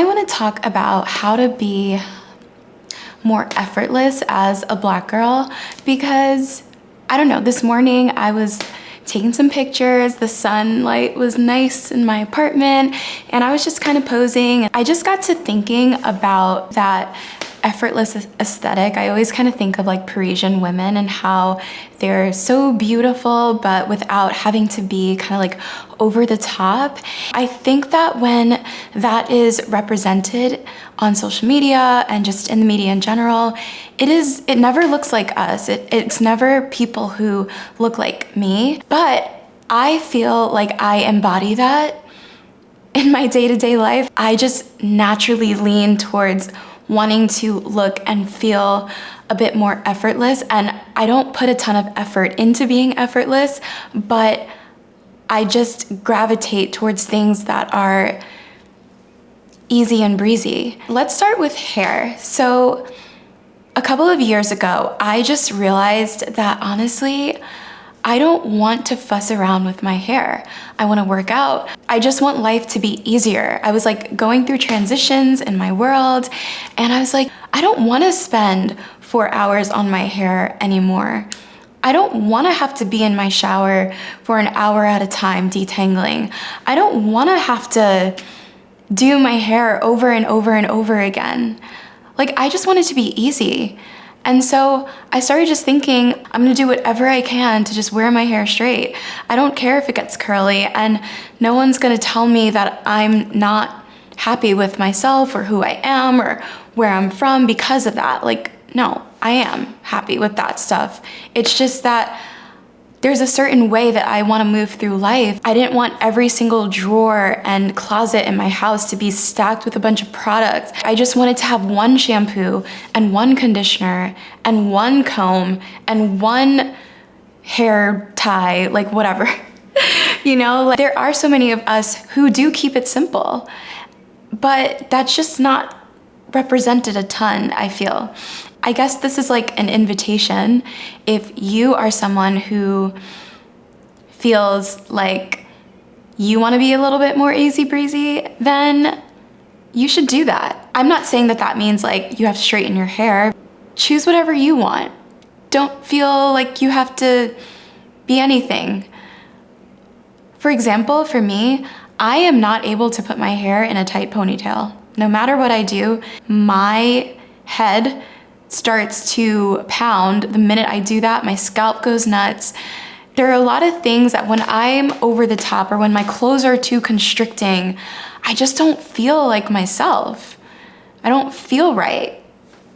I want to talk about how to be more effortless as a Black girl because, I don't know, this morning I was taking some pictures, the sunlight was nice in my apartment, and I was just kind of posing. I just got to thinking about that effortless aesthetic. I always kind of think of like Parisian women and how they're so beautiful, but without having to be kind of like over the top. I think that when that is represented on social media and just in the media in general, it never looks like us. It's never people who look like me, but I feel like I embody that in my day-to-day life. I just naturally lean towards wanting to look and feel a bit more effortless, and I don't put a ton of effort into being effortless, but I just gravitate towards things that are easy and breezy. Let's start with hair. So a couple of years ago, I just realized that honestly, I don't want to fuss around with my hair. I want to work out. I just want life to be easier. I was like going through transitions in my world, and I was like, I don't want to spend 4 hours on my hair anymore. I don't want to have to be in my shower for an hour at a time detangling. I don't want to have to do my hair over and over and over again. Like, I just want it to be easy. And so I started just thinking, I'm gonna do whatever I can to just wear my hair straight. I don't care if it gets curly, and no one's gonna tell me that I'm not happy with myself or who I am or where I'm from because of that. Like, no, I am happy with that stuff. It's just that there's a certain way that I want to move through life. I didn't want every single drawer and closet in my house to be stacked with a bunch of products. I just wanted to have one shampoo and one conditioner and one comb and one hair tie, like whatever. You know, like, there are so many of us who do keep it simple, but that's just not represented a ton, I feel. I guess this is like an invitation. If you are someone who feels like you want to be a little bit more easy breezy, then you should do that. I'm not saying that that means like you have to straighten your hair. Choose whatever you want. Don't feel like you have to be anything. For example, for me, I am not able to put my hair in a tight ponytail. No matter what I do, my head starts to pound the minute I do that. My scalp goes nuts. There are a lot of things that when I'm over the top or when my clothes are too constricting, I just don't feel like myself. I don't feel right.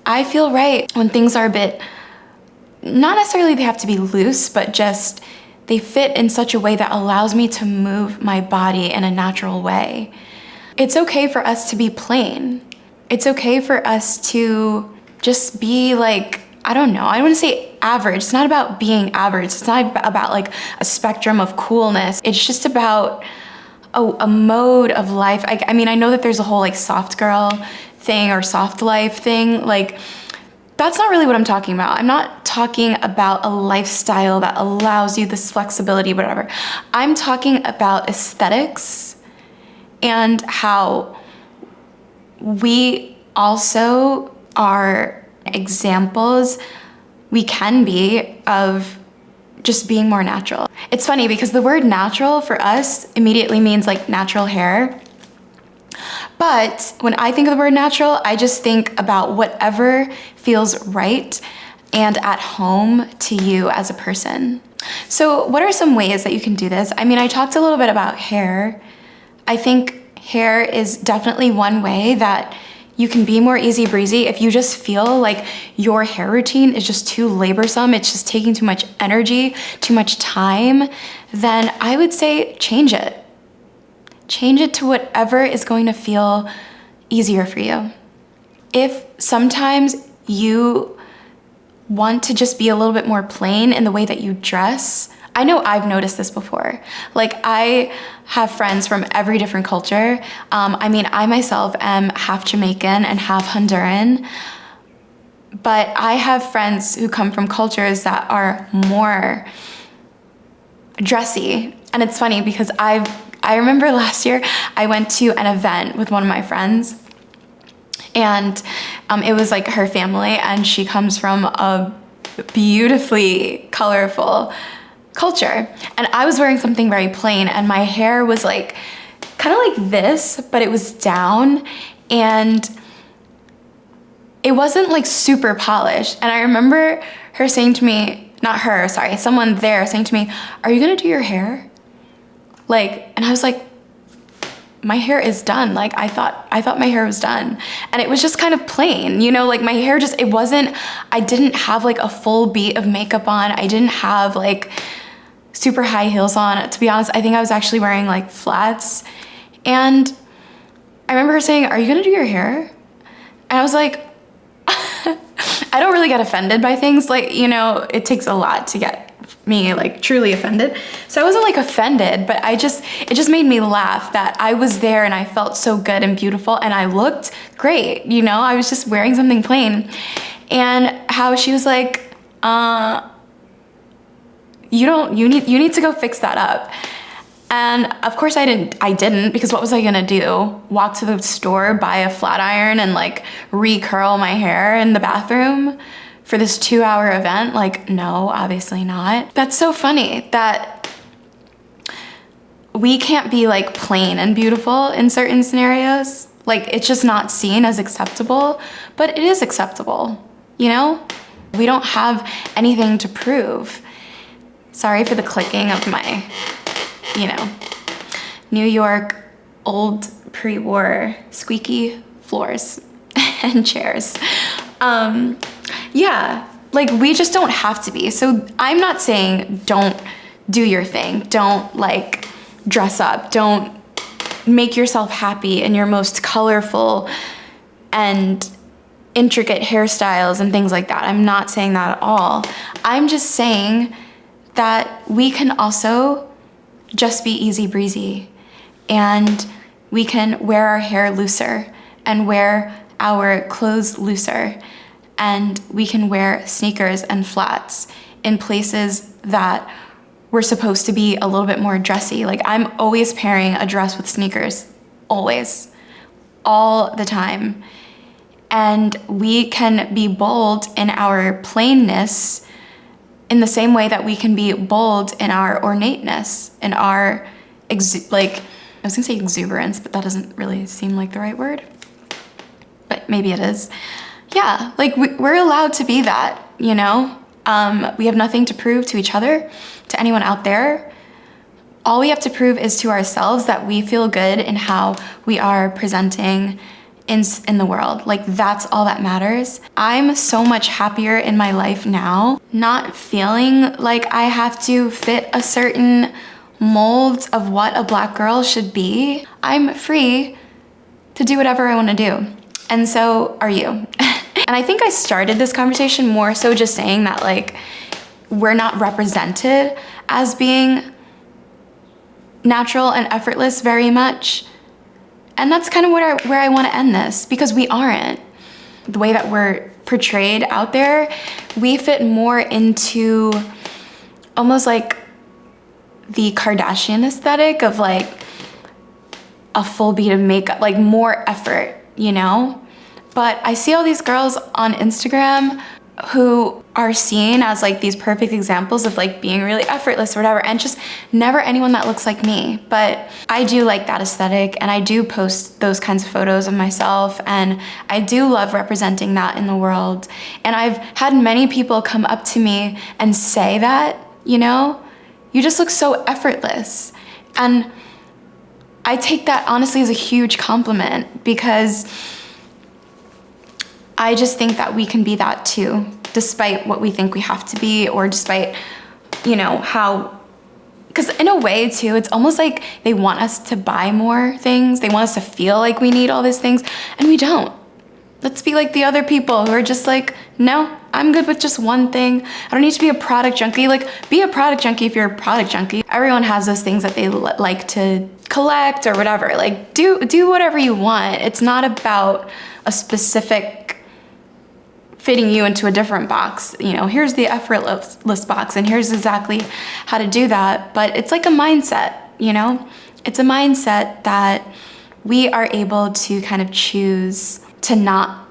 I feel right when things are a bit, not necessarily they have to be loose, but just they fit in such a way that allows me to move my body in a natural way. It's okay for us to be plain. It's okay for us to just be like, I don't know, I don't want to say average. It's not about being average. It's not about like a spectrum of coolness. It's just about a mode of life. I mean, I know that there's a whole like soft girl thing or soft life thing. Like, that's not really what I'm talking about. I'm not talking about a lifestyle that allows you this flexibility, whatever. I'm talking about aesthetics and how we also are examples, we can be, of just being more natural. It's funny because the word natural for us immediately means like natural hair. But when I think of the word natural, I just think about whatever feels right and at home to you as a person. So what are some ways that you can do this? I mean, I talked a little bit about hair. I think hair is definitely one way that you can be more easy breezy. If you just feel like your hair routine is just too laborsome, it's just taking too much energy, too much time, then I would say change it. Change it to whatever is going to feel easier for you. If sometimes you want to just be a little bit more plain in the way that you dress, I know I've noticed this before. Like, I have friends from every different culture. I mean, I myself am half Jamaican and half Honduran, but I have friends who come from cultures that are more dressy. And it's funny because I remember last year I went to an event with one of my friends, And it was like her family, and she comes from a beautifully colorful culture. And I was wearing something very plain, and my hair was like kind of like this, but it was down, and it wasn't like super polished. And I remember her saying to me, not her, sorry, someone there saying to me, "Are you gonna do your hair?" Like, and I was like, my hair is done. Like, I thought my hair was done. And it was just kind of plain, you know, like my hair just, it wasn't, I didn't have like a full beat of makeup on. I didn't have like super high heels on. To be honest, I think I was actually wearing like flats. And I remember her saying, "Are you gonna do your hair?" And I was like, I don't really get offended by things. Like, you know, it takes a lot to get me like truly offended. So I wasn't like offended, but it just made me laugh that I was there and I felt so good and beautiful and I looked great. You know, I was just wearing something plain. And how she was like, you need to go fix that up. And of course I didn't, because what was I gonna do? Walk to the store, buy a flat iron and like re-curl my hair in the bathroom for this 2-hour event? Like, no, obviously not. That's so funny that we can't be like plain and beautiful in certain scenarios. Like, it's just not seen as acceptable, but it is acceptable, you know? We don't have anything to prove. Sorry for the clicking of my, you know, New York old pre-war squeaky floors and chairs. Yeah, like we just don't have to be. So I'm not saying don't do your thing. Don't like dress up. Don't make yourself happy in your most colorful and intricate hairstyles and things like that. I'm not saying that at all. I'm just saying that we can also just be easy breezy, and we can wear our hair looser and wear our clothes looser, and we can wear sneakers and flats in places that we're supposed to be a little bit more dressy. Like, I'm always pairing a dress with sneakers, always, all the time. And we can be bold in our plainness in the same way that we can be bold in our ornateness, in our, I was gonna say exuberance, but that doesn't really seem like the right word. But maybe it is. Yeah, like we're allowed to be that, you know? We have nothing to prove to each other, to anyone out there. All we have to prove is to ourselves that we feel good in how we are presenting in the world. Like, that's all that matters. I'm so much happier in my life now, not feeling like I have to fit a certain mold of what a Black girl should be. I'm free to do whatever I want to do. And so are you. And I think I started this conversation more so just saying that, like, we're not represented as being natural and effortless very much. And that's kind of where I want to end this, because we aren't. The way that we're portrayed out there, we fit more into almost like the Kardashian aesthetic of like a full beat of makeup, like more effort, you know? But I see all these girls on Instagram who are seen as like these perfect examples of like being really effortless or whatever, and just never anyone that looks like me. But I do like that aesthetic, and I do post those kinds of photos of myself, and I do love representing that in the world. And I've had many people come up to me and say that, you know, you just look so effortless. And I take that honestly as a huge compliment, because I just think that we can be that too, despite what we think we have to be, or despite, you know, how, because in a way too, it's almost like they want us to buy more things. They want us to feel like we need all these things, and we don't. Let's be like the other people who are just like, no, I'm good with just one thing. I don't need to be a product junkie. Like, be a product junkie if you're a product junkie. Everyone has those things that they like to collect or whatever. Like, do whatever you want. It's not about a specific fitting you into a different box. You know, here's the effortless box, and here's exactly how to do that. But it's like a mindset, you know? It's a mindset that we are able to kind of choose to not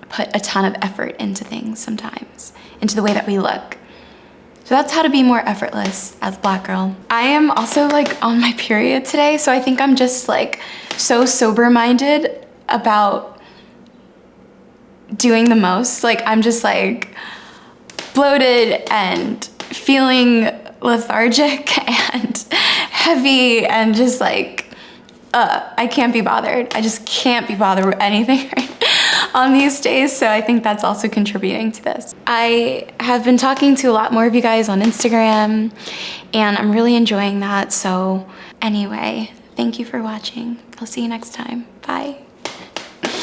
put a ton of effort into things sometimes, into the way that we look. So that's how to be more effortless as a Black girl. I am also like on my period today, so I think I'm just like so sober-minded about doing the most. Like I'm just like bloated and feeling lethargic and heavy and just like, I can't be bothered. I just can't be bothered with anything on these days, so I think that's also contributing to this. I have been talking to a lot more of you guys on Instagram, and I'm really enjoying that. So anyway, thank you for watching. I'll see you next time. Bye.